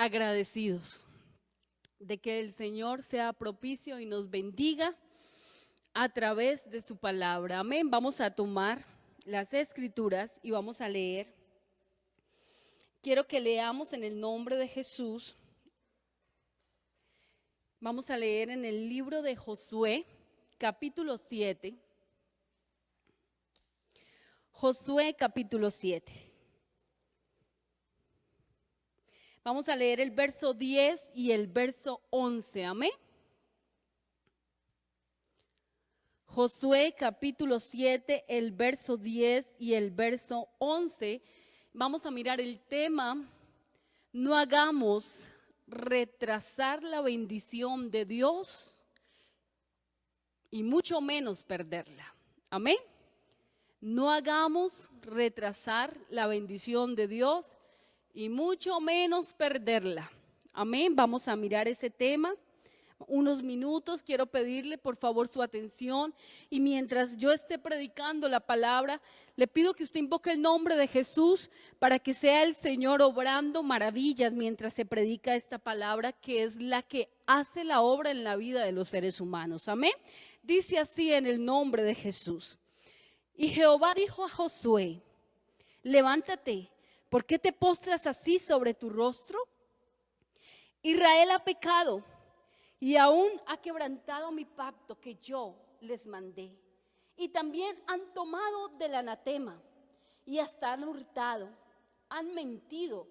agradecidos de que el Señor sea propicio y nos bendiga a través de su palabra. Amén. Vamos a tomar las escrituras y vamos a leer. Quiero que leamos en el nombre de Jesús. Vamos a leer en el libro de Josué, capítulo 7. Josué, capítulo 7. Vamos a leer el verso 10 y el verso 11. Amén. Josué, capítulo 7, el verso 10 y el verso 11. Vamos a mirar el tema: no hagamos retrasar la bendición de Dios y mucho menos perderla. Amén. No hagamos retrasar la bendición de Dios y mucho menos perderla. Amén. Vamos a mirar ese tema unos minutos. Quiero pedirle por favor su atención, y mientras yo esté predicando la palabra, le pido que usted invoque el nombre de Jesús para que sea el Señor obrando maravillas mientras se predica esta palabra, que es la que hace la obra en la vida de los seres humanos. Amén. Dice así en el nombre de Jesús: y Jehová dijo a Josué: levántate, ¿por qué te postras así sobre tu rostro? Israel ha pecado y aún ha quebrantado mi pacto que yo les mandé. Y también han tomado del anatema y hasta han hurtado, han mentido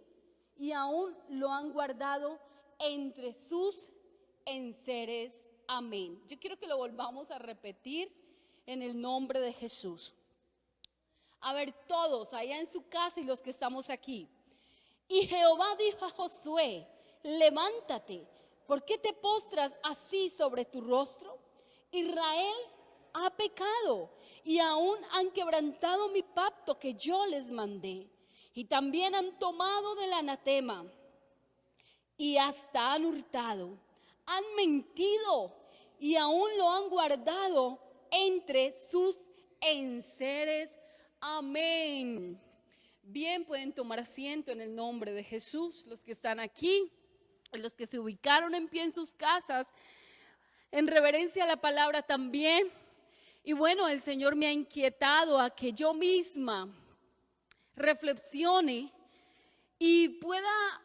y aún lo han guardado entre sus enseres. Amén. Yo quiero que lo volvamos a repetir en el nombre de Jesús. A ver, todos allá en su casa y los que estamos aquí. Y Jehová dijo a Josué: levántate, ¿por qué te postras así sobre tu rostro? Israel ha pecado y aún han quebrantado mi pacto que yo les mandé. Y también han tomado del anatema y hasta han hurtado, han mentido y aún lo han guardado entre sus enseres. Amén. Bien, pueden tomar asiento en el nombre de Jesús, los que están aquí, los que se ubicaron en pie en sus casas, en reverencia a la palabra también. Y bueno, el Señor me ha inquietado a que yo misma reflexione y pueda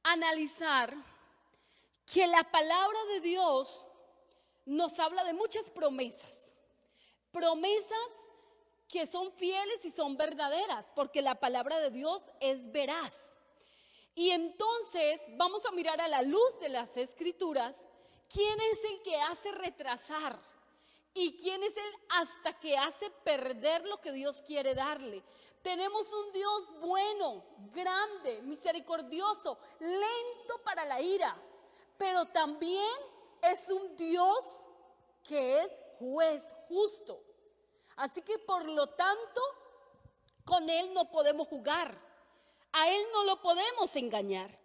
analizar que la palabra de Dios nos habla de muchas promesas que son fieles y son verdaderas, porque la palabra de Dios es veraz. Y entonces vamos a mirar a la luz de las Escrituras quién es el que hace retrasar y quién es el hasta que hace perder lo que Dios quiere darle. Tenemos un Dios bueno, grande, misericordioso, lento para la ira, pero también es un Dios que es juez justo. Así que por lo tanto, con Él no podemos jugar. A Él no lo podemos engañar.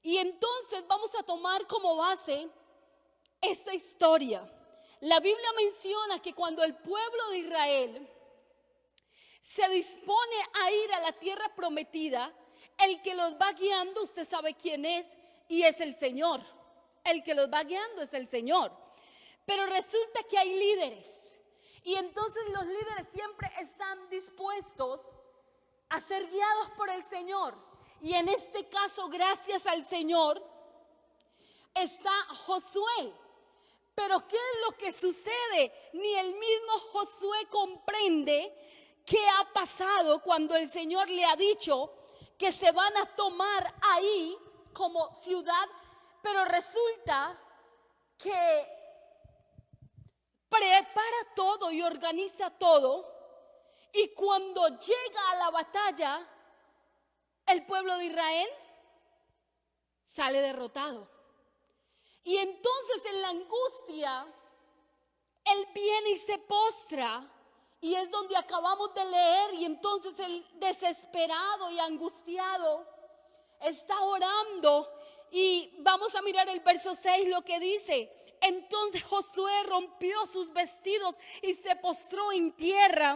Y entonces vamos a tomar como base esta historia. La Biblia menciona que cuando el pueblo de Israel se dispone a ir a la tierra prometida, el que los va guiando, usted sabe quién es, y es el Señor. El que los va guiando es el Señor. Pero resulta que hay líderes. Y entonces los líderes siempre están dispuestos a ser guiados por el Señor. Y en este caso, gracias al Señor, está Josué. Pero ¿qué es lo que sucede? Ni el mismo Josué comprende qué ha pasado cuando el Señor le ha dicho que se van a tomar ahí como ciudad. Pero resulta que prepara todo y organiza todo. Y cuando llega a la batalla, el pueblo de Israel sale derrotado. Y entonces en la angustia, él viene y se postra. Y es donde acabamos de leer. Y entonces el desesperado y angustiado está orando. Y vamos a mirar el verso 6, lo que dice: entonces Josué rompió sus vestidos y se postró en tierra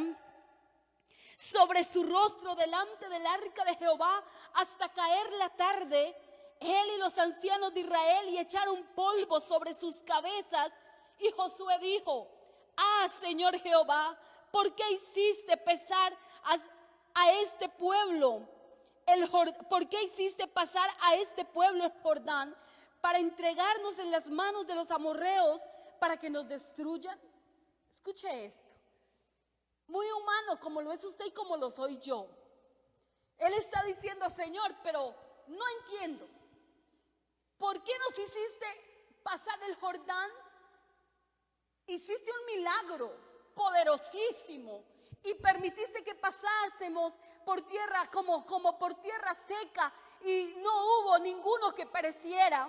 sobre su rostro delante del arca de Jehová hasta caer la tarde. él y los ancianos de Israel y echaron polvo sobre sus cabezas. Y Josué dijo: ah, Señor Jehová, ¿por qué hiciste pesar a este pueblo ¿por qué hiciste pasar a este pueblo el Jordán para entregarnos en las manos de los amorreos para que nos destruyan? Escuche esto. Muy humano como lo es usted y como lo soy yo. Él está diciendo: Señor, pero no entiendo. ¿Por qué nos hiciste pasar el Jordán? Hiciste un milagro poderosísimo y permitiste que pasásemos por tierra como por tierra seca y no hubo ninguno que pereciera.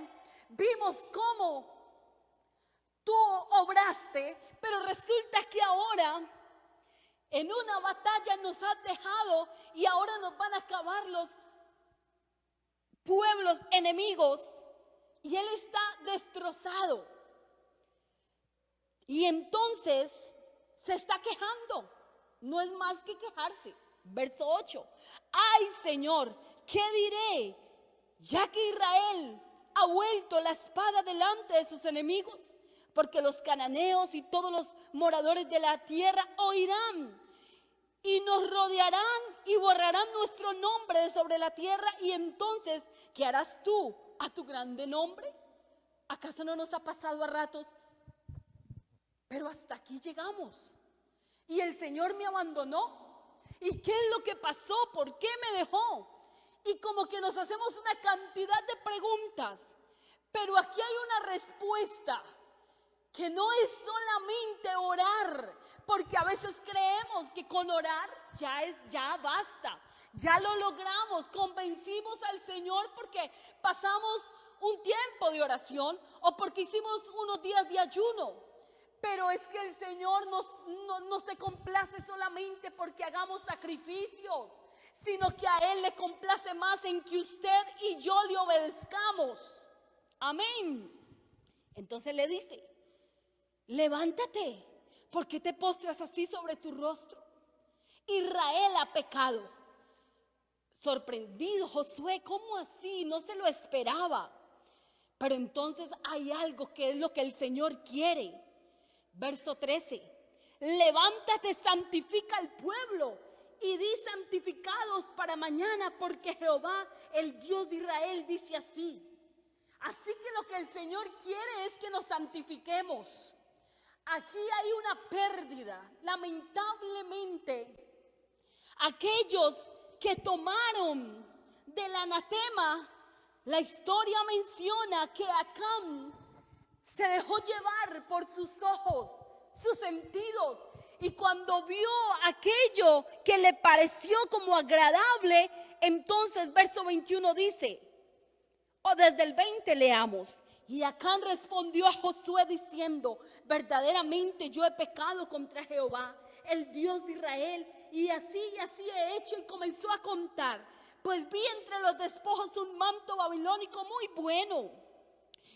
Vimos cómo tú obraste, pero resulta que ahora en una batalla nos has dejado y ahora nos van a acabar los pueblos enemigos y él está destrozado. Y entonces se está quejando. No es más que quejarse. Verso 8. Ay, Señor, ¿qué diré? Ya que Israel ha vuelto la espada delante de sus enemigos, porque los cananeos y todos los moradores de la tierra oirán y nos rodearán y borrarán nuestro nombre de sobre la tierra. Y entonces, ¿qué harás tú a tu grande nombre? ¿Acaso no nos ha pasado a ratos? Pero hasta aquí llegamos. Y el Señor me abandonó. ¿Y qué es lo que pasó? ¿Por qué me dejó? Y como que nos hacemos una cantidad de preguntas. Pero aquí hay una respuesta. Que no es solamente orar. Porque a veces creemos que con orar ya basta. Ya lo logramos. Convencimos al Señor porque pasamos un tiempo de oración. O porque hicimos unos días de ayuno. Pero es que el Señor no se complace solamente porque hagamos sacrificios, sino que a Él le complace más en que usted y yo le obedezcamos. Amén. Entonces le dice: levántate, ¿por qué te postras así sobre tu rostro? Israel ha pecado. Sorprendido Josué, ¿cómo así? No se lo esperaba. Pero entonces hay algo que es lo que el Señor quiere. Verso 13, levántate, santifica al pueblo y di santificados para mañana, porque Jehová, el Dios de Israel, dice así. Así que lo que el Señor quiere es que nos santifiquemos. Aquí hay una pérdida, lamentablemente. Aquellos que tomaron del anatema, la historia menciona que Acán se dejó llevar por sus ojos, sus sentidos. Y cuando vio aquello que le pareció como agradable, entonces verso 21 dice, o desde el 20 leamos. Y Acán respondió a Josué diciendo: verdaderamente yo he pecado contra Jehová, el Dios de Israel, y así he hecho. Y comenzó a contar. Pues vi entre los despojos un manto babilónico muy bueno,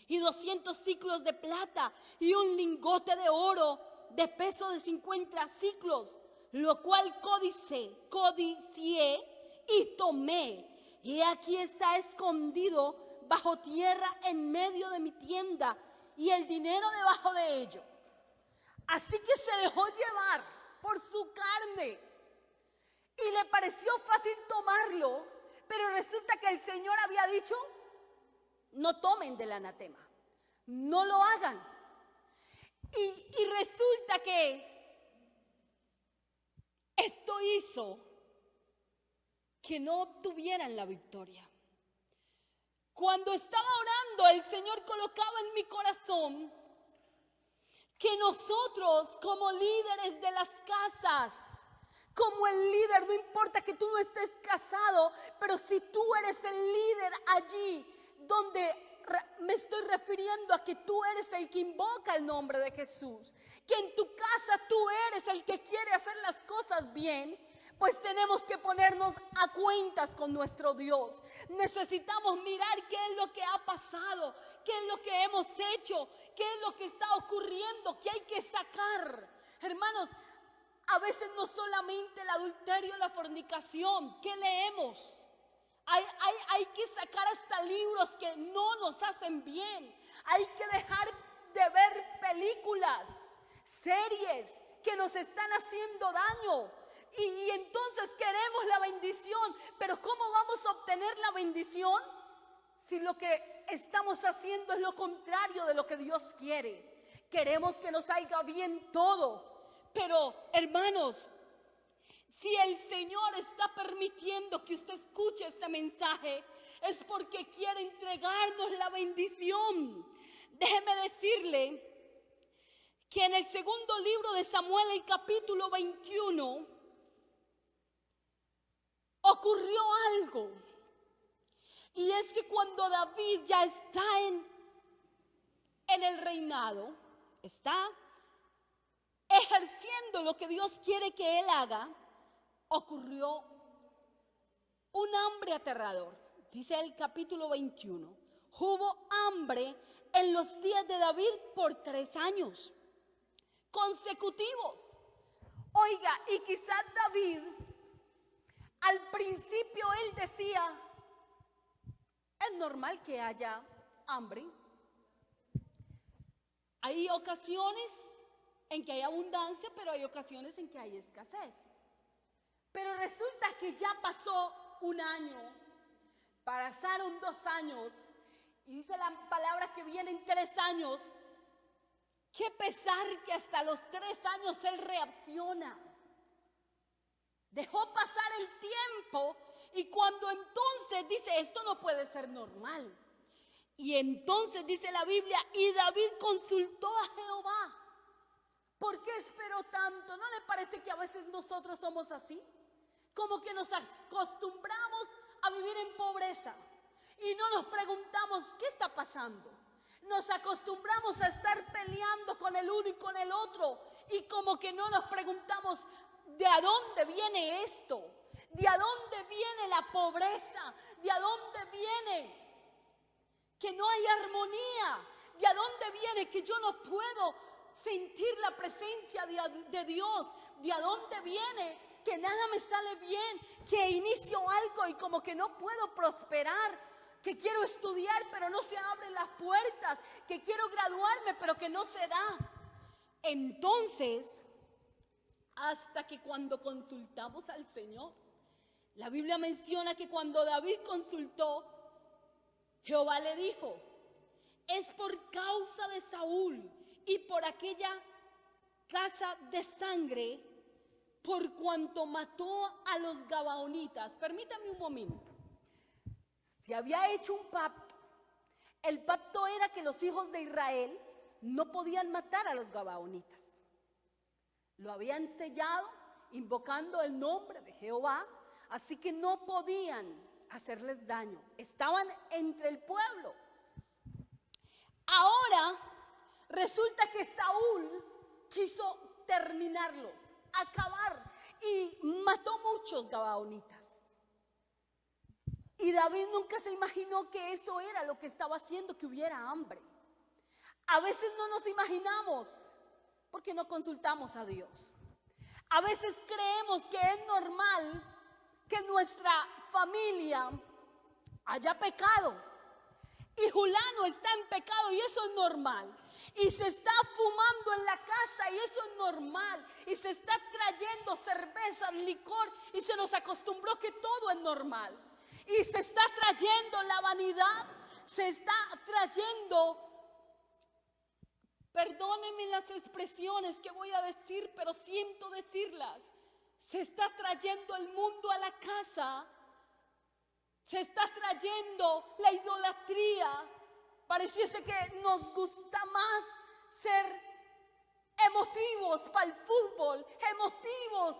y 200 siclos de plata, y un lingote de oro de peso de 50 siclos, lo cual codicié y tomé. Y aquí está escondido bajo tierra en medio de mi tienda, y el dinero debajo de ello. Así que se dejó llevar por su carne, y le pareció fácil tomarlo, pero resulta que el Señor había dicho: no tomen del anatema, no lo hagan. Y resulta que esto hizo que no obtuvieran la victoria. Cuando estaba orando, el Señor colocaba en mi corazón que nosotros, como líderes de las casas, como el líder, no importa que tú no estés casado, pero si tú eres el líder allí donde me estoy refiriendo a que tú eres el que invoca el nombre de Jesús, que en tu casa tú eres el que quiere hacer las cosas bien, pues tenemos que ponernos a cuentas con nuestro Dios. Necesitamos mirar qué es lo que ha pasado, qué es lo que hemos hecho, qué es lo que está ocurriendo, qué hay que sacar. Hermanos, a veces no solamente el adulterio, la fornicación, ¿qué leemos? Hay que sacar hasta libros que no nos hacen bien. Hay que dejar de ver películas, series que nos están haciendo daño. Y entonces queremos la bendición. Pero ¿cómo vamos a obtener la bendición si lo que estamos haciendo es lo contrario de lo que Dios quiere? Queremos que nos salga bien todo. Pero, hermanos, si el Señor está permitiendo que usted escuche este mensaje, es porque quiere entregarnos la bendición. Déjeme decirle que en el segundo libro de Samuel, el capítulo 21, ocurrió algo. Y es que cuando David ya está en el reinado, está ejerciendo lo que Dios quiere que él haga, ocurrió un hambre aterrador. Dice el capítulo 21, hubo hambre en los días de David por 3 años consecutivos. Oiga, y quizás David, al principio él decía, es normal que haya hambre. Hay ocasiones en que hay abundancia, pero hay ocasiones en que hay escasez. Pero resulta que ya pasó 1 año, pasaron 2 años, y dice la palabra que vienen 3 años. Qué pesar que hasta los 3 años él reacciona. Dejó pasar el tiempo y cuando entonces dice, esto no puede ser normal. Y entonces dice la Biblia, y David consultó a Jehová. ¿Por qué esperó tanto? ¿No le parece que a veces nosotros somos así? Como que nos acostumbramos a vivir en pobreza y no nos preguntamos, ¿qué está pasando? Nos acostumbramos a estar peleando con el uno y con el otro y como que no nos preguntamos, ¿de a dónde viene esto? ¿De a dónde viene la pobreza? ¿De a dónde viene que no hay armonía? ¿De a dónde viene que yo no puedo sentir la presencia de Dios? ¿De a dónde viene que nada me sale bien? Que inicio algo y como que no puedo prosperar. Que quiero estudiar pero no se abren las puertas. Que quiero graduarme pero que no se da. Entonces, hasta que cuando consultamos al Señor, la Biblia menciona que cuando David consultó, Jehová le dijo, es por causa de Saúl y por aquella casa de sangre, por cuanto mató a los gabaonitas. Permítame un momento. Se había hecho un pacto. El pacto era que los hijos de Israel no podían matar a los gabaonitas. Lo habían sellado invocando el nombre de Jehová, así que no podían hacerles daño. Estaban entre el pueblo. Ahora resulta que Saúl quiso terminarlos, acabar, y mató muchos gabaonitas. Y David nunca se imaginó que eso era lo que estaba haciendo, que hubiera hambre. A veces no nos imaginamos porque no consultamos a Dios. A veces creemos que es normal que nuestra familia haya pecado. Y Julano está en pecado y eso es normal. Y se está fumando en la casa y eso es normal. Y se está trayendo cerveza, licor y se nos acostumbró que todo es normal. Y se está trayendo la vanidad, se está trayendo, perdónenme las expresiones que voy a decir, pero siento decirlas. Se está trayendo el mundo a la casa. Se está trayendo la idolatría. Pareciese que nos gusta más ser emotivos para el fútbol, emotivos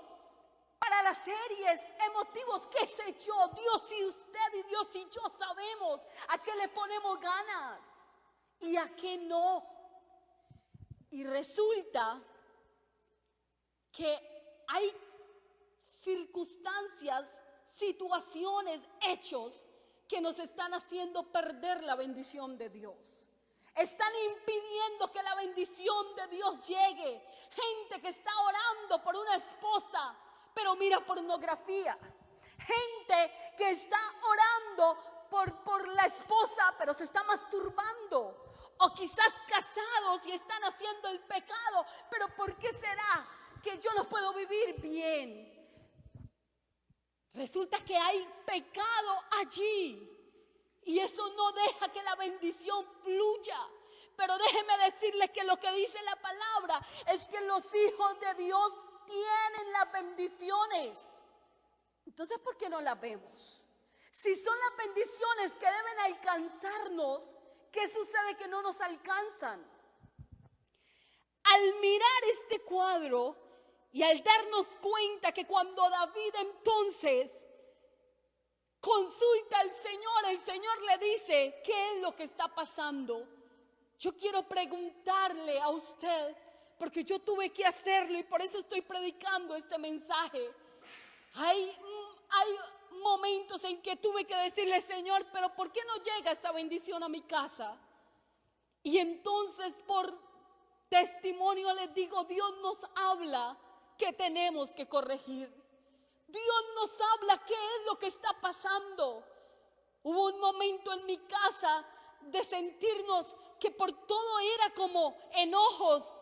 para las series, emotivos, qué sé yo. Dios y usted y Dios y yo sabemos a qué le ponemos ganas y a qué no. Y resulta que hay circunstancias, situaciones, hechos que nos están haciendo perder la bendición de Dios. Están impidiendo que la bendición de Dios llegue. Gente que está orando por una esposa, pero mira pornografía. Gente que está orando por la esposa, pero se está masturbando. O quizás casados y están haciendo el pecado. Pero ¿por qué será que yo no puedo vivir bien? Resulta que hay pecado allí. Y eso no deja que la bendición fluya. Pero déjeme decirles que lo que dice la palabra es que los hijos de Dios tienen las bendiciones. Entonces, ¿por qué no las vemos? Si son las bendiciones que deben alcanzarnos, ¿qué sucede que no nos alcanzan? Al mirar este cuadro y al darnos cuenta que cuando David entonces consulta al Señor, el Señor le dice, ¿qué es lo que está pasando? Yo quiero preguntarle a usted, porque yo tuve que hacerlo y por eso estoy predicando este mensaje. Hay momentos en que tuve que decirle, Señor, pero ¿por qué no llega esta bendición a mi casa? Y entonces por testimonio les digo, Dios nos habla que tenemos que corregir. Dios nos habla qué es lo que está pasando. Hubo un momento en mi casa de sentirnos que por todo era como enojos,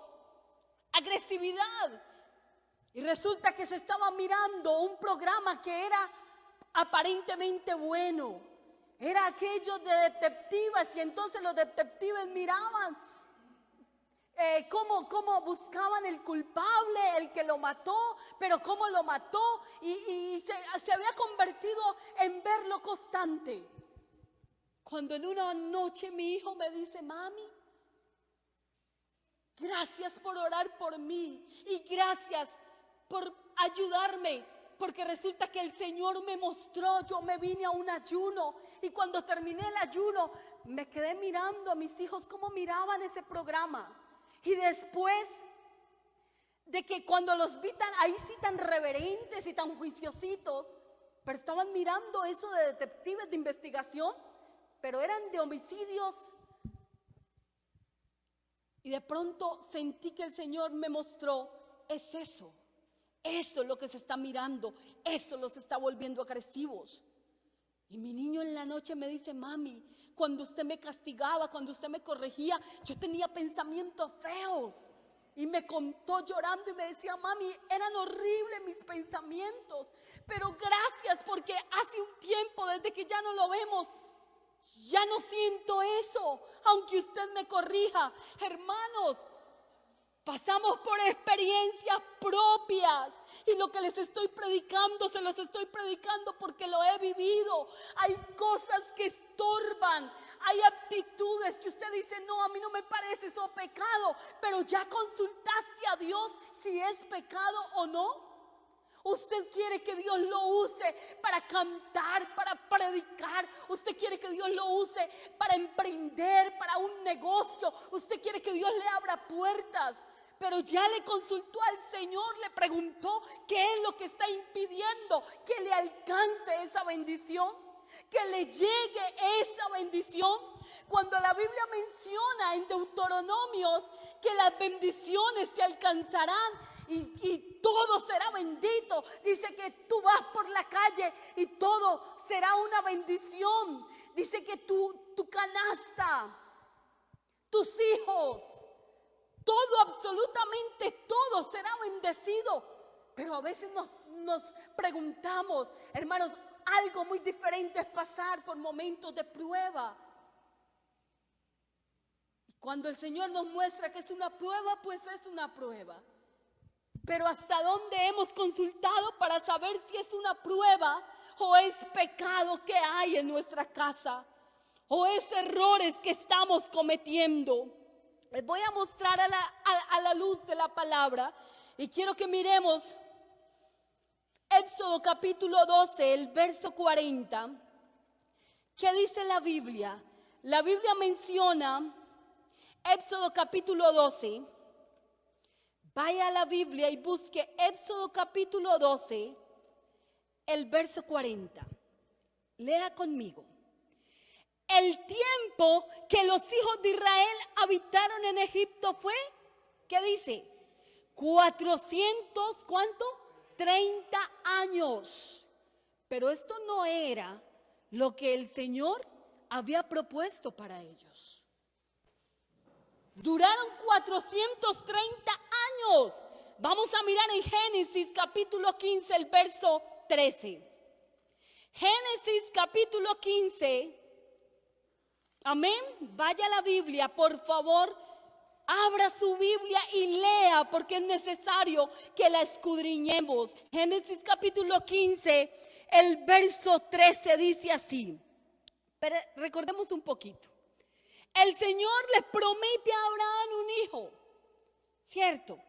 agresividad. Y resulta que se estaba mirando un programa que era aparentemente bueno. Era aquello de detectives y entonces los detectives miraban cómo buscaban el culpable, el que lo mató, pero cómo lo mató y se había convertido en verlo constante. Cuando en una noche mi hijo me dice, mami, gracias por orar por mí y gracias por ayudarme, porque resulta que el Señor me mostró, yo me vine a un ayuno y cuando terminé el ayuno me quedé mirando a mis hijos cómo miraban ese programa. Y después de que cuando los vi ahí sí tan reverentes y tan juiciositos, pero estaban mirando eso de detectives de investigación, pero eran de homicidios. Y de pronto sentí que el Señor me mostró, es eso es lo que se está mirando, eso los está volviendo agresivos. Y mi niño en la noche me dice, mami, cuando usted me castigaba, cuando usted me corregía, yo tenía pensamientos feos. Y me contó llorando y me decía, mami, eran horribles mis pensamientos, pero gracias porque hace un tiempo, desde que ya no lo vemos, ya no siento eso, aunque usted me corrija. Hermanos, pasamos por experiencias propias y lo que les estoy predicando, se los estoy predicando porque lo he vivido. Hay cosas que estorban, hay actitudes que usted dice, no, a mí no me parece eso pecado, pero ya consultaste a Dios si es pecado o no. Usted quiere que Dios lo use para cantar, para predicar. Usted quiere que Dios lo use para emprender, para un negocio. Usted quiere que Dios le abra puertas. Pero ya le consultó al Señor, le preguntó qué es lo que está impidiendo que le alcance esa bendición, que le llegue esa bendición. Cuando la Biblia menciona en Deuteronomios que las bendiciones te alcanzarán y todo será bendito, dice que tú vas por la calle y todo será una bendición. Dice que tu canasta, tus hijos, todo, absolutamente todo será bendecido. Pero a veces nos preguntamos, hermanos, algo muy diferente es pasar por momentos de prueba. Y cuando el Señor nos muestra que es una prueba, pues es una prueba. Pero ¿hasta dónde hemos consultado para saber si es una prueba o es pecado que hay en nuestra casa? ¿O es errores que estamos cometiendo? Les voy a mostrar a la luz de la palabra y quiero que miremos Éxodo capítulo 12, el verso 40. ¿Qué dice la Biblia? La Biblia menciona Éxodo capítulo 12. Vaya a la Biblia y busque Éxodo capítulo 12, el verso 40. Lea conmigo. El tiempo que los hijos de Israel habitaron en Egipto fue, ¿qué dice? 400, ¿cuánto? 30 años. Pero esto no era lo que el Señor había propuesto para ellos. Duraron 430 años. Vamos a mirar en Génesis capítulo 15, el verso 13. Génesis capítulo 15. Amén. Vaya a la Biblia, por favor. Abra su Biblia y lea, porque es necesario que la escudriñemos. Génesis capítulo 15, el verso 13 dice así. Pero recordemos un poquito. El Señor le promete a Abraham un hijo, ¿cierto?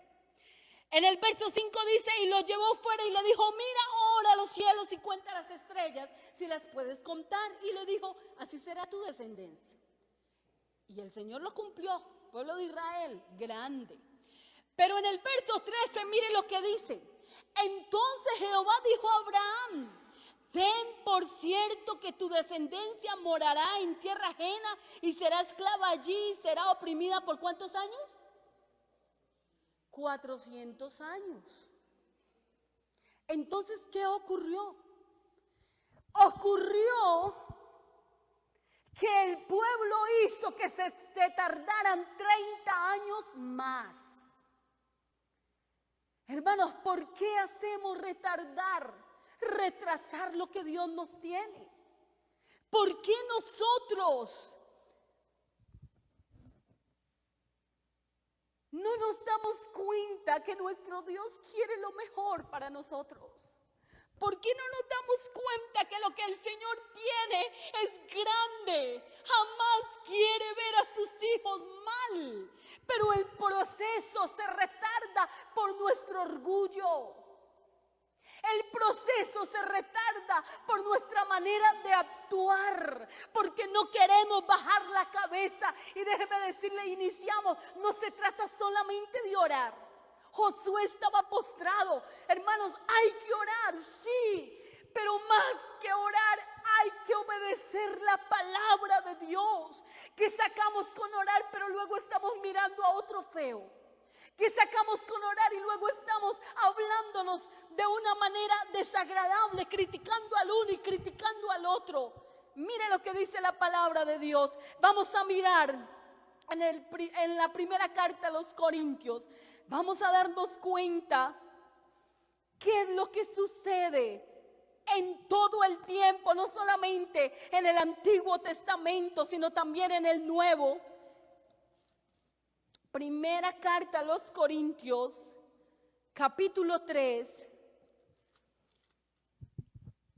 En el verso 5 dice, y lo llevó fuera y le dijo, mira ahora los cielos y cuenta las estrellas, si las puedes contar. Y le dijo, así será tu descendencia. Y el Señor lo cumplió, pueblo de Israel, grande. Pero en el verso 13, mire lo que dice. Entonces Jehová dijo a Abraham, ten por cierto que tu descendencia morará en tierra ajena y será esclava allí y será oprimida por ¿cuántos años? 400 años. Entonces, ¿qué ocurrió? Ocurrió que el pueblo hizo que se tardaran 30 años más. Hermanos, ¿por qué hacemos retrasar lo que Dios nos tiene? ¿Por qué nosotros no nos damos cuenta que nuestro Dios quiere lo mejor para nosotros? ¿Por qué no nos damos cuenta que lo que el Señor tiene es grande? Jamás quiere ver a sus hijos mal. Pero el proceso se retarda por nuestro orgullo. El proceso se retarda por nuestra manera de actuar, porque no queremos bajar la cabeza. Y déjeme decirle, iniciamos, no se trata solamente de orar. Josué estaba postrado. Hermanos, hay que orar, sí, pero más que orar, hay que obedecer la palabra de Dios. Que sacamos con orar, pero luego estamos mirando a otro feo. Que sacamos con orar y luego estamos hablándonos de una manera desagradable, criticando al uno y criticando al otro. Mire lo que dice la palabra de Dios. Vamos a mirar en la primera carta a los Corintios. Vamos a darnos cuenta qué es lo que sucede en todo el tiempo, no solamente en el Antiguo Testamento, sino también en el Nuevo. Primera carta a los Corintios, capítulo 3,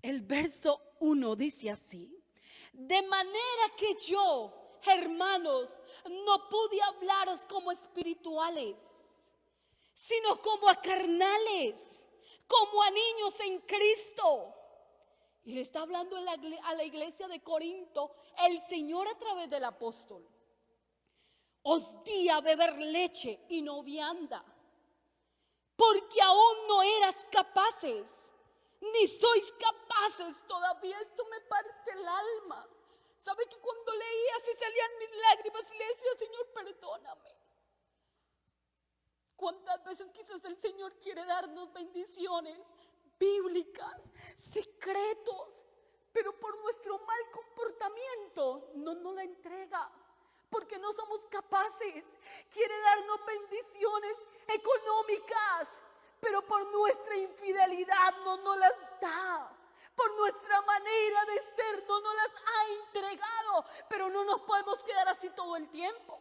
el verso 1 dice así. De manera que yo, hermanos, no pude hablaros como espirituales, sino como a carnales, como a niños en Cristo. Y le está hablando a la iglesia de Corinto el Señor a través del apóstol. Os di a beber leche y no vianda, porque aún no eras capaces, ni sois capaces todavía. Esto me parte el alma. ¿Sabe que cuando leía se salían mis lágrimas y le decía, Señor, perdóname? ¿Cuántas veces quizás el Señor quiere darnos bendiciones bíblicas, secretos, pero por nuestro mal comportamiento no nos la entrega? Porque no somos capaces. Quiere darnos bendiciones económicas, pero por nuestra infidelidad no nos las da. Por nuestra manera de ser no nos las ha entregado. Pero no nos podemos quedar así todo el tiempo.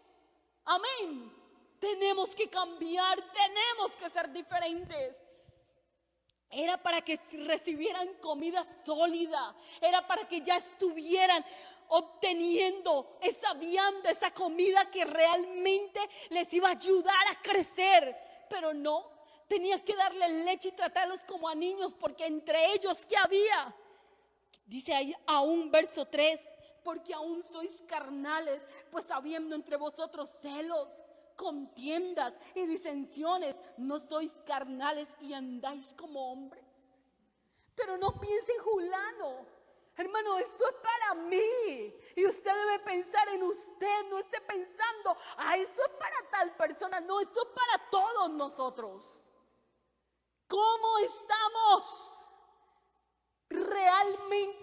Amén. Tenemos que cambiar, tenemos que ser diferentes. Era para que recibieran comida sólida. Era para que ya estuvieran obteniendo esa vianda, esa comida que realmente les iba a ayudar a crecer. Pero no, tenía que darles leche y tratarlos como a niños, porque entre ellos, ¿qué había? Dice ahí aún verso 3, porque aún sois carnales, pues habiendo entre vosotros celos, contiendas y disensiones, no sois carnales y andáis como hombres. Pero no piense en Julano, hermano, esto es para mí. Y usted debe pensar en usted, no esté pensando, esto es para tal persona. No, esto es para todos nosotros. ¿Cómo estamos realmente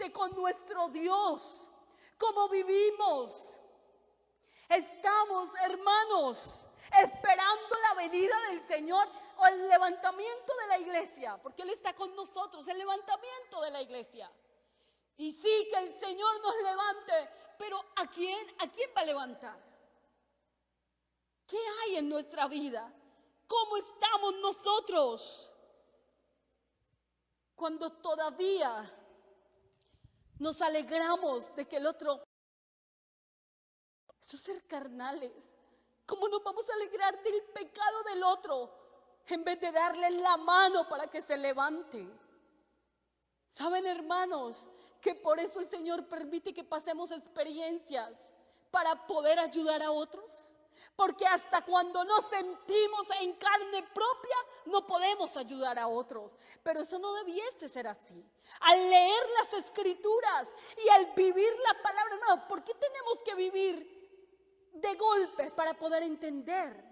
que con nuestro Dios, como vivimos, estamos, hermanos, esperando la venida del Señor o el levantamiento de la iglesia, porque Él está con nosotros, el levantamiento de la iglesia. Y sí, que el Señor nos levante, pero ¿a quién va a levantar? ¿Qué hay en nuestra vida? ¿Cómo estamos nosotros? Cuando todavía nos alegramos de que el otro... Eso es ser carnales. ¿Cómo nos vamos a alegrar del pecado del otro en vez de darle la mano para que se levante? ¿Saben, hermanos, que por eso el Señor permite que pasemos experiencias para poder ayudar a otros? Porque hasta cuando nos sentimos en carne propia, no podemos ayudar a otros. Pero eso no debiese ser así. Al leer las Escrituras y al vivir la palabra, hermanos, ¿por qué tenemos que vivir de golpe para poder entender?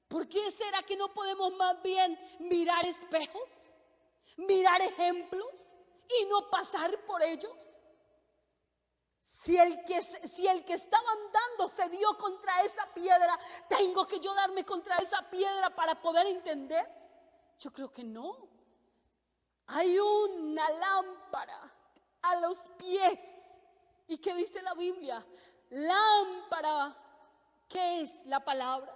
¿Por qué será que no podemos más bien mirar espejos, mirar ejemplos y no pasar por ellos? Si el que estaba andando se dio contra esa piedra, ¿tengo que yo darme contra esa piedra para poder entender? Yo creo que no. Hay una lámpara a los pies. ¿Y qué dice la Biblia? Lámpara, ¿qué es la palabra?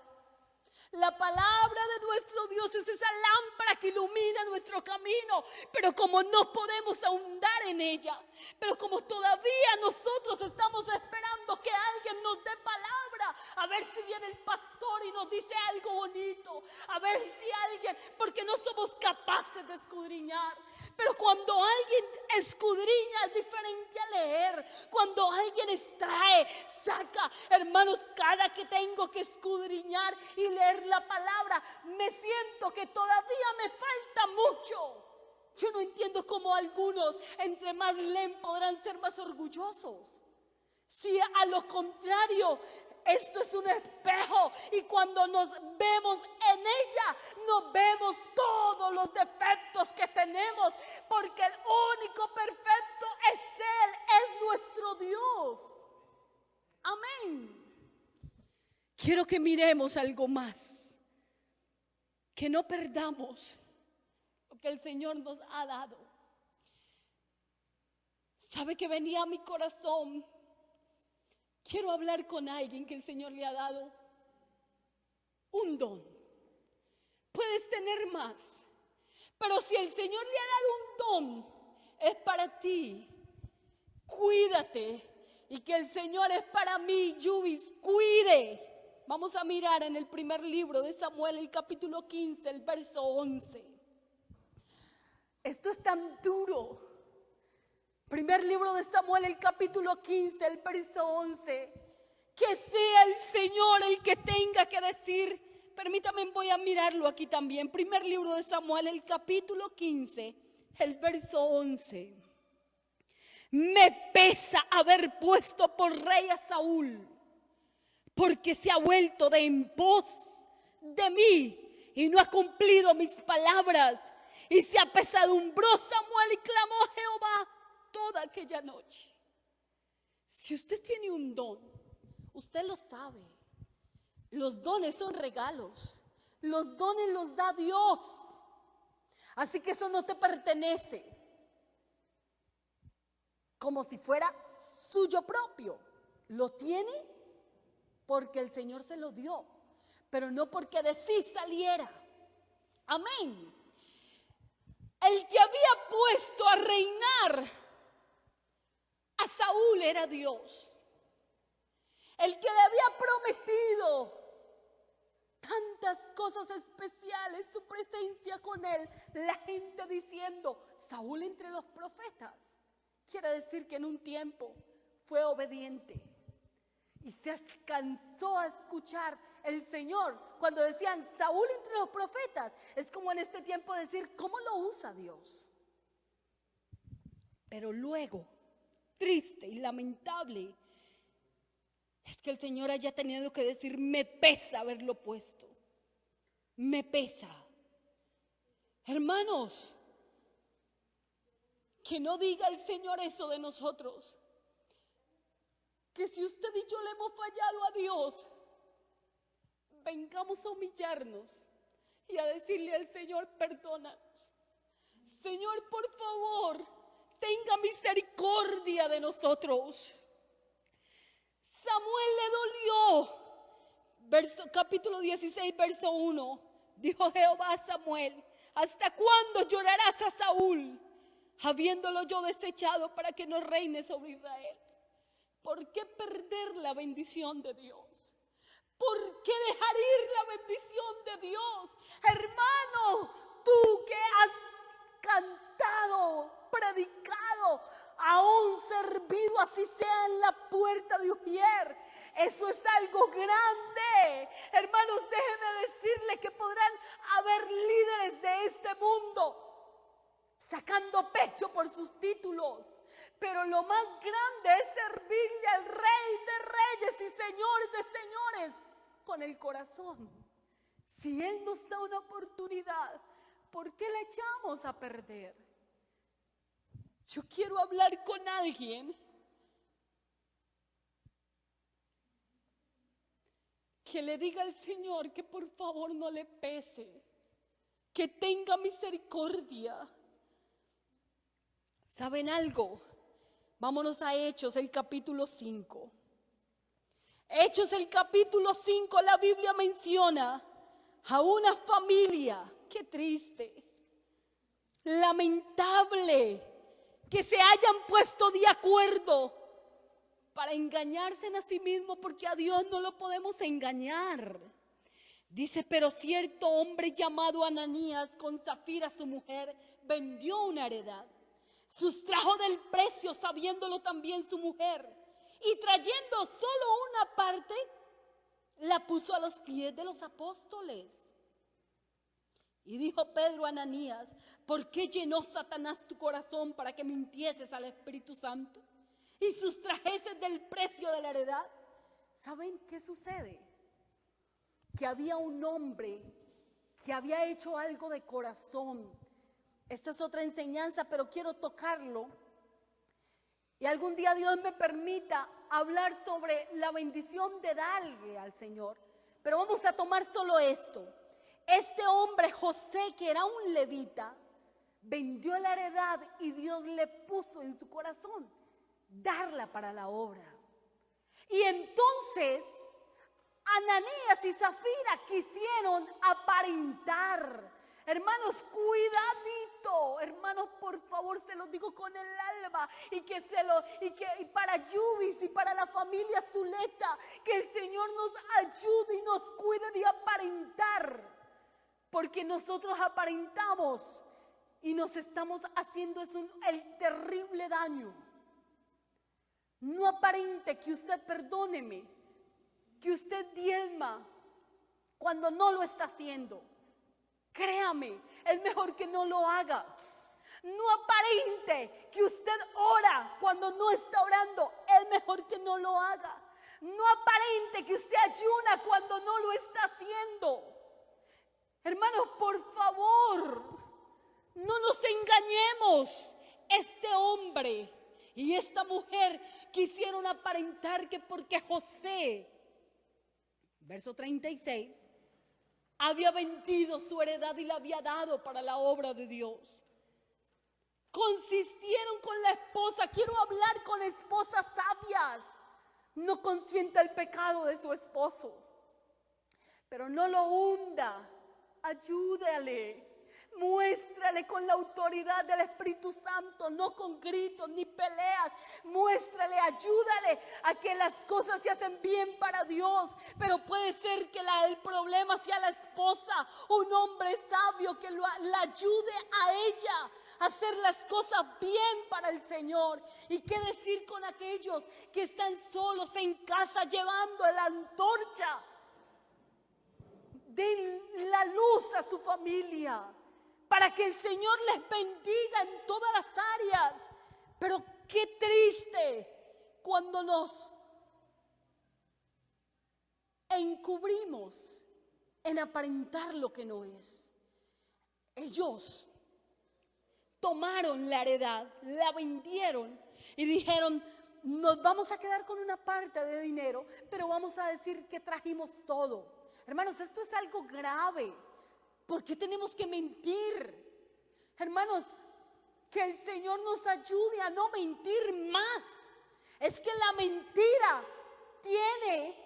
La palabra de nuestro Dios es esa lámpara que ilumina nuestro camino. Pero como no podemos ahondar en ella, pero como todavía nosotros estamos esperando que alguien nos dé palabra, a ver si viene el pastor y nos dice algo bonito, a ver si alguien, porque no somos capaces de escudriñar. Pero cuando alguien escudriña es diferente a leer. Cuando alguien extrae, saca, hermanos, cada que tengo que escudriñar y leer la palabra, me siento que todavía me falta mucho. Yo no entiendo cómo algunos, entre más leen, podrán ser más orgullosos. Si a lo contrario, esto es un espejo y cuando nos vemos en ella, nos vemos todos los defectos que tenemos, porque el único perfecto es Él, es nuestro Dios. Amén. Quiero que miremos algo más, que no perdamos lo que el Señor nos ha dado. ¿Sabe que venía a mi corazón? Quiero hablar con alguien que el Señor le ha dado un don. Puedes tener más, pero si el Señor le ha dado un don, es para ti. Cuídate. Y que el Señor es para mí, Yubis, cuide. Vamos a mirar en el primer libro de Samuel, el capítulo 15, el verso 11. Esto es tan duro. Primer libro de Samuel, el capítulo 15, el verso 11. Que sea el Señor el que tenga que decir. Permítame, voy a mirarlo aquí también. Primer libro de Samuel, el capítulo 15, el verso 11. Me pesa haber puesto por rey a Saúl, porque se ha vuelto de en pos de mí y no ha cumplido mis palabras. Y se apesadumbró Samuel y clamó a Jehová toda aquella noche. Si usted tiene un don, usted lo sabe. Los dones son regalos. Los dones los da Dios. Así que eso no te pertenece como si fuera suyo propio. Lo tiene porque el Señor se lo dio, pero no porque de sí saliera. Amén. El que había puesto a reinar a Saúl era Dios. El que le había prometido tantas cosas especiales, su presencia con él, la gente diciendo, Saúl entre los profetas. Quiere decir que en un tiempo fue obediente y se alcanzó a escuchar el Señor. Cuando decían Saúl entre los profetas, es como en este tiempo decir, ¿cómo lo usa Dios? Pero luego, triste y lamentable, es que el Señor haya tenido que decir, me pesa haberlo puesto. Me pesa. Hermanos, Que no diga el Señor eso de nosotros. Que si usted y yo le hemos fallado a Dios, vengamos a humillarnos y a decirle al Señor, perdónanos. Señor, por favor, tenga misericordia de nosotros. Samuel le dolió. Capítulo 16, verso 1. Dijo Jehová a Samuel: ¿hasta cuándo llorarás a Saúl, habiéndolo yo desechado para que no reine sobre Israel? ¿Por qué perder la bendición de Dios? ¿Por qué dejar ir la bendición de Dios? Hermano, tú que has cantado, predicado, aún servido, así sea en la puerta de Ujier, eso es algo grande. Hermanos, déjeme decirle que podrán haber líderes de este mundo sacando pecho por sus títulos, pero lo más grande es servirle al Rey de Reyes y Señor de Señores con el corazón. Si Él nos da una oportunidad, ¿por qué la echamos a perder? Yo quiero hablar con alguien que le diga al Señor que por favor no le pese, que tenga misericordia. ¿Saben algo? Vámonos a Hechos, el capítulo 5. Hechos, el capítulo 5, la Biblia menciona a una familia, qué triste, lamentable, que se hayan puesto de acuerdo para engañarse a sí mismos, porque a Dios no lo podemos engañar. Dice: pero cierto hombre llamado Ananías, con Zafira su mujer, vendió una heredad. Sustrajo del precio, sabiéndolo también su mujer, y trayendo solo una parte, la puso a los pies de los apóstoles. Y dijo Pedro a Ananías: ¿por qué llenó Satanás tu corazón para que mintieses al Espíritu Santo y sustrajeses del precio de la heredad? ¿Saben qué sucede? Que había un hombre que había hecho algo de corazón. Esta es otra enseñanza, pero quiero tocarlo. Y algún día Dios me permita hablar sobre la bendición de darle al Señor. Pero vamos a tomar solo esto. Este hombre José, que era un levita, vendió la heredad y Dios le puso en su corazón darla para la obra. Y entonces Ananías y Zafira quisieron aparentar. Hermanos, cuidadito, hermanos, por favor, se los digo con el alma, y para Yubis y para la familia Zuleta, que el Señor nos ayude y nos cuide de aparentar, porque nosotros aparentamos y nos estamos haciendo el terrible daño. No aparente que usted, perdóneme, que usted diezma cuando no lo está haciendo. Créame, es mejor que no lo haga. No aparente que usted ora cuando no está orando. Es mejor que no lo haga. No aparente que usted ayuna cuando no lo está haciendo. Hermanos, por favor, no nos engañemos. Este hombre y esta mujer quisieron aparentar que porque José, verso 36, había vendido su heredad y la había dado para la obra de Dios. Consistieron con la esposa. Quiero hablar con esposas sabias. No consienta el pecado de su esposo, pero no lo hunda. Ayúdale. Muéstrale con la autoridad del Espíritu Santo, no con gritos ni peleas. Muéstrale, ayúdale a que las cosas se hacen bien para Dios. Pero puede ser que el problema sea la esposa, un hombre sabio que la ayude a ella a hacer las cosas bien para el Señor. ¿Y qué decir con aquellos que están solos en casa llevando la antorcha? Den la luz a su familia, para que el Señor les bendiga en todas las áreas. Pero qué triste cuando nos encubrimos en aparentar lo que no es. Ellos tomaron la heredad, la vendieron y dijeron, nos vamos a quedar con una parte de dinero, pero vamos a decir que trajimos todo. Hermanos, esto es algo grave. ¿Por qué tenemos que mentir? Hermanos, que el Señor nos ayude a no mentir más. Es que la mentira tiene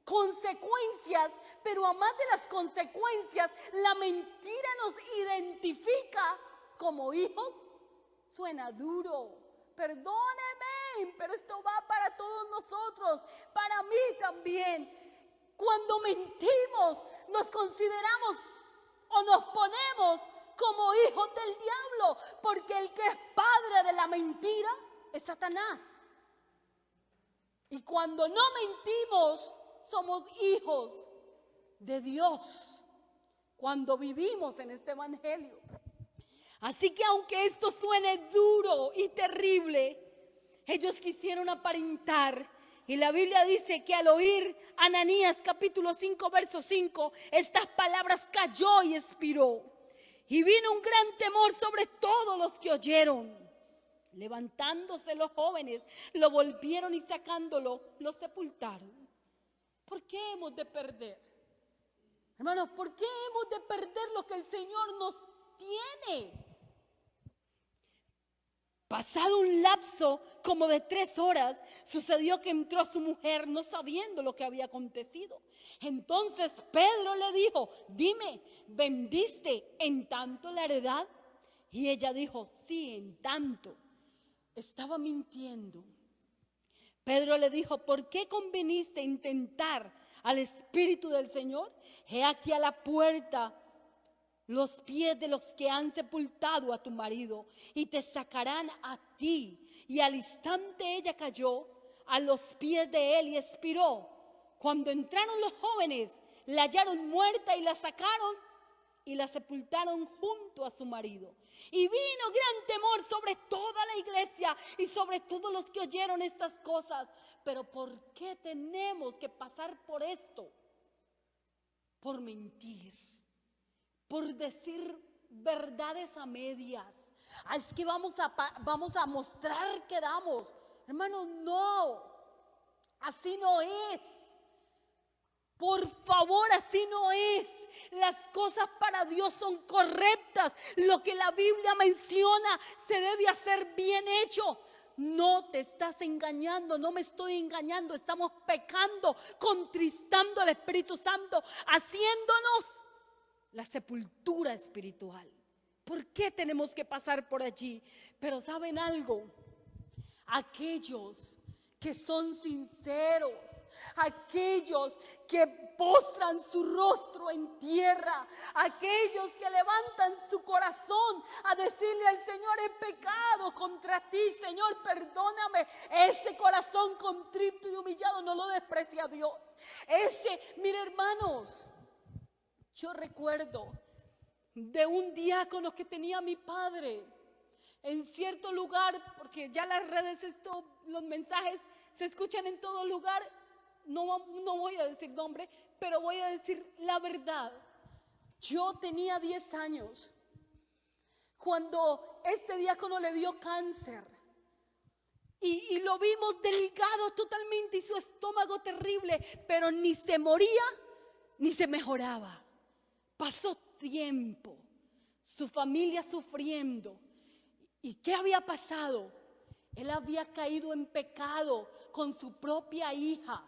consecuencias, pero a más de las consecuencias, la mentira nos identifica como hijos. Suena duro, perdóneme, pero esto va para todos nosotros, para mí también. Cuando mentimos, nos consideramos o nos ponemos como hijos del diablo, porque el que es padre de la mentira es Satanás. Y cuando no mentimos, somos hijos de Dios, cuando vivimos en este evangelio. Así que aunque esto suene duro y terrible, ellos quisieron aparentar. Y la Biblia dice que al oír Ananías capítulo 5 verso 5, estas palabras cayó y expiró. Y vino un gran temor sobre todos los que oyeron. Levantándose los jóvenes, lo volvieron y sacándolo, lo sepultaron. ¿Por qué hemos de perder? Hermanos, ¿por qué hemos de perder lo que el Señor nos tiene? Pasado un lapso como de 3 horas, sucedió que entró su mujer no sabiendo lo que había acontecido. Entonces Pedro le dijo, dime, ¿vendiste en tanto la heredad? Y ella dijo, sí, en tanto. Estaba mintiendo. Pedro le dijo, ¿por qué conveniste en tentar al Espíritu del Señor? He aquí a la puerta los pies de los que han sepultado a tu marido y te sacarán a ti. Y al instante ella cayó a los pies de él y expiró. Cuando entraron los jóvenes, la hallaron muerta y la sacaron y la sepultaron junto a su marido. Y vino gran temor sobre toda la iglesia y sobre todos los que oyeron estas cosas. Pero ¿por qué tenemos que pasar por esto? Por mentir. Por decir verdades a medias. Es que vamos a mostrar que damos. Hermanos, no. Así no es. Por favor, así no es. Las cosas para Dios son correctas. Lo que la Biblia menciona se debe hacer bien hecho. No te estás engañando, no me estoy engañando. Estamos pecando, contristando al Espíritu Santo, haciéndonos la sepultura espiritual. ¿Por qué tenemos que pasar por allí? Pero ¿saben algo? Aquellos que son sinceros, aquellos que postran su rostro en tierra, aquellos que levantan su corazón a decirle al Señor, he pecado contra ti, Señor, perdóname. Ese corazón contrito y humillado no lo desprecia Dios. Mire, hermanos, yo recuerdo de un diácono que tenía mi padre en cierto lugar, porque ya las redes, los mensajes se escuchan en todo lugar. No voy a decir nombre, pero voy a decir la verdad. Yo tenía 10 años cuando este diácono le dio cáncer. Y lo vimos delgado totalmente y su estómago terrible, pero ni se moría ni se mejoraba. Pasó tiempo, su familia sufriendo. ¿Y qué había pasado? Él había caído en pecado con su propia hija.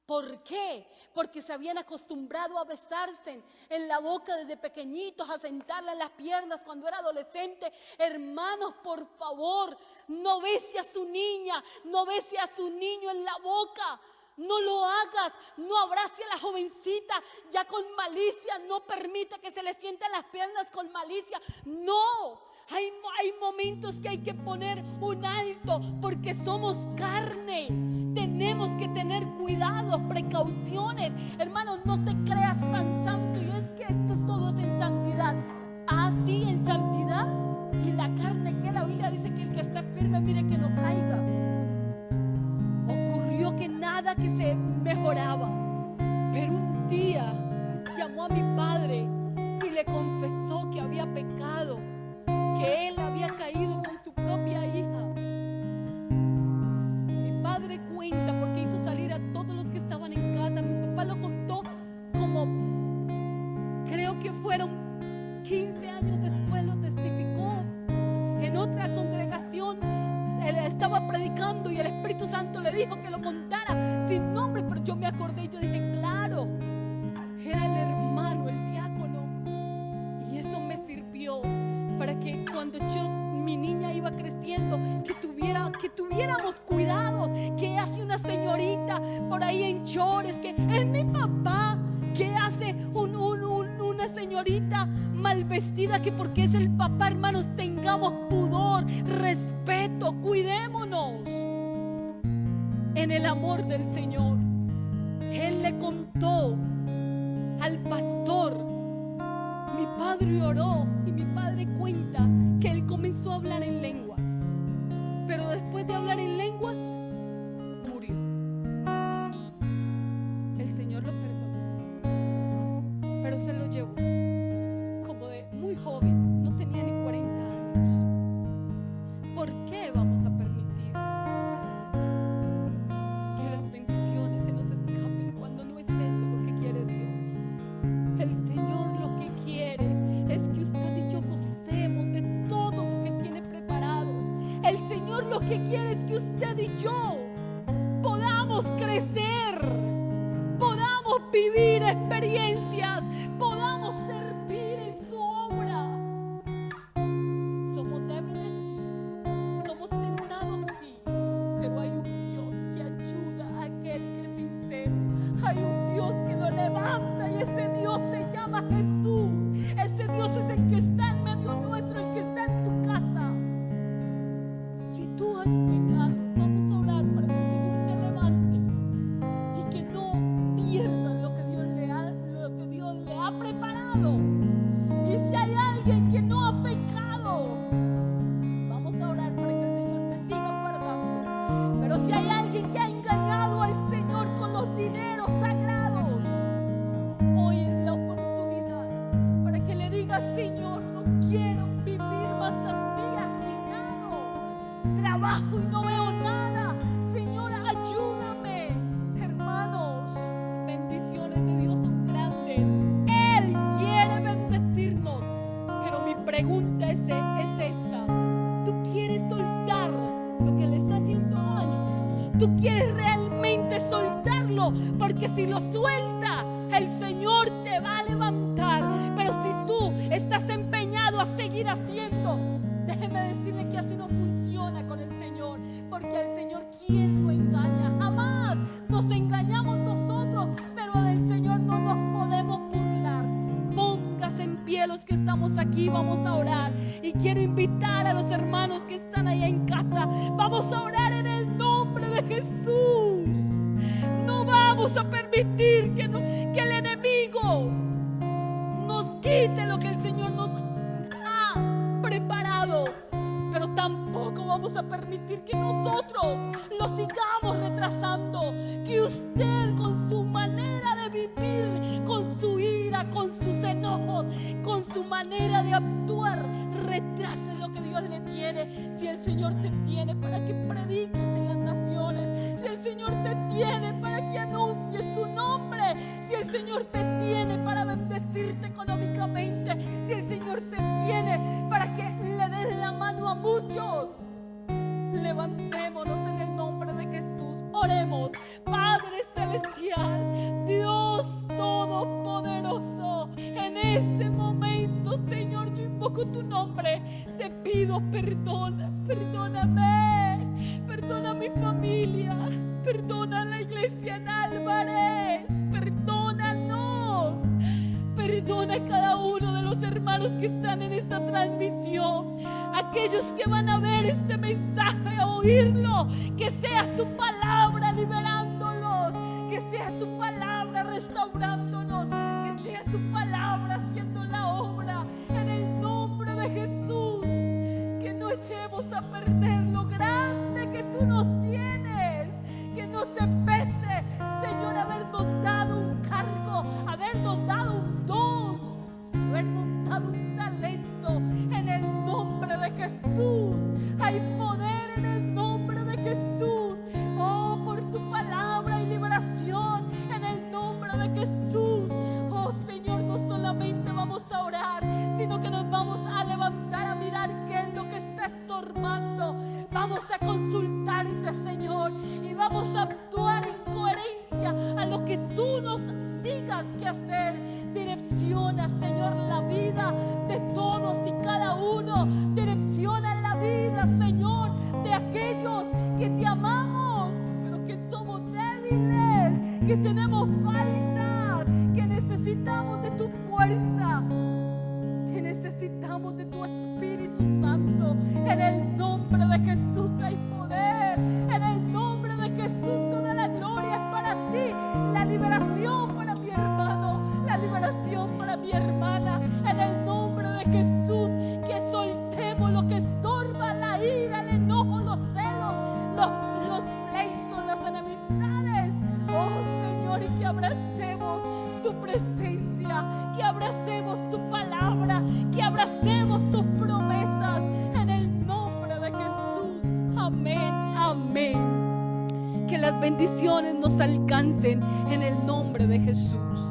¿Por qué? Porque se habían acostumbrado a besarse en la boca desde pequeñitos, a sentarla en las piernas cuando era adolescente. Hermanos, por favor, no bese a su niña, no bese a su niño en la boca. No lo hagas, no abrace a la jovencita ya con malicia, no permita que se le sienten las piernas con malicia. No, hay momentos que hay que poner un alto porque somos carne. Tenemos que tener cuidados, precauciones. Hermanos, no te creas tan santo. Y es que esto todo es en santidad. Así en santidad. Y la carne, que la Biblia dice que el que está firme, mire que no caiga. Ocurrió que nada que se mejoraba. Pero un día llamó a mi padre y le confesó que había pecado, que hablando y el Espíritu Santo le dijo que lo contara sin nombre, pero yo me acordé y yo dije, claro, era el hermano, el diácono. Y eso me sirvió para que cuando mi niña iba creciendo, que tuviéramos cuidados. ¿Qué hace una señorita por ahí en chores? Que es mi papá. ¿Qué hace una señorita mal vestida? Que porque es el papá, hermanos, tengamos pudor, respeto, cuidémonos en el amor del Señor. Él le contó al pastor, mi padre oró, y mi padre cuenta que él comenzó a hablar en lenguas, pero después de hablar en lenguas murió. El Señor lo perdonó, pero se lo llevó como de muy joven, no tenía ni 40 años. ¿Por qué vamos a permitir que las bendiciones se nos escapen cuando no es eso lo que quiere Dios? El Señor lo que quiere es que usted y yo gocemos de todo lo que tiene preparado. El Señor lo que quiere es que usted y yo podamos crecer, podamos vivir experiencias, podamos servir en su obra. Somos débiles, sí, somos tentados, sí, pero hay un Dios que ayuda a aquel que es sincero. Hay un Dios que lo levanta, y ese Dios se llama Jesús. Ese Dios es el que está en medio nuestro, el que está en tu casa. Si tú has pecado, vamos a orar para que el Señor te levante y que no pierdas lo que Dios le ha preparado. Y si hay alguien que no ha pecado, vamos a orar para que el Señor te siga guardando. Pero si hay alguien que ha engañado al Señor con los dineros sagrados, hoy es la oportunidad para que le digas, Señor, no quiero vivir más así, arruinado. Trabajo y no veo nada. Señor, ayúdame. Hermanos, bendiciones de Dios son grandes. Él quiere bendecirnos. Pero mi pregunta es esta. ¿Tú quieres soltar lo que le está haciendo daño? ¿Tú quieres realmente soltarlo? Porque si lo suelta, el Señor te va a levantar. Pero si tú estás empeñado a seguir haciendo, déjeme decirle que así no funciona con el Señor. Porque al Señor, ¿quién lo engaña? Jamás nos engañamos nosotros, pero del Señor no nos podemos burlar. Póngase en pie los que estamos aquí, vamos a orar. Y quiero invitar a los hermanos que están allá en casa, vamos a orar en el nombre de Jesús. No vamos a permitir que el enemigo nos quite lo que el Señor nos ha preparado. Pero tampoco vamos a permitir que nosotros lo sigamos retrasando. Que usted, con su manera de vivir, con su ira, con sus enojos, con su manera de actuar, retrase lo que Dios le tiene. Si el Señor te tiene para que prediques en las naciones, si el Señor te tiene para que anuncies su nombre, si el Señor te tiene para bendecirte económicamente, si el Señor te tiene para que le des la mano a muchos, levantémonos en el nombre de Jesús. Oremos. Padre celestial, Dios todopoderoso, en este momento, Señor, yo invoco tu nombre. Te pido perdona, perdóname, perdona a mi familia, perdona a la iglesia en Álvarez, perdónanos. Perdona a cada uno de los hermanos que están en esta transmisión, aquellos que van a ver este mensaje, a oírlo. Que sea tu palabra liberándolos, que sea tu palabra restaurándonos, que sea tu palabra haciendo la obra en el nombre de Jesús. Que no echemos a perder lo grande que tú nos tienes, que no te pese, Señor, habernos dado un cargo, habernos dado un don, habernos dado un talento. En el nombre de Jesús hay poder, en el nombre de Jesús. Oh, por tu palabra hay liberación en el nombre de Jesús. Oh Señor, no solamente vamos a orar, sino que nos vamos a levantar a mirar qué es lo que está estorbando En el nombre de Jesús hay poder. En el nombre de Jesús toda la gloria es para ti. La liberación para mi hermano, la liberación para mi hermana. En el nombre de Jesús, que soltemos lo que estorba, la ira, el enojo, los celos, los pleitos, las enemistades. Oh Señor, y que abracemos tu presencia, que abracemos tu palabra, que abracemos tus promesas. En el nombre de Jesús. Amén, amén. Que las bendiciones nos alcancen en el nombre de Jesús.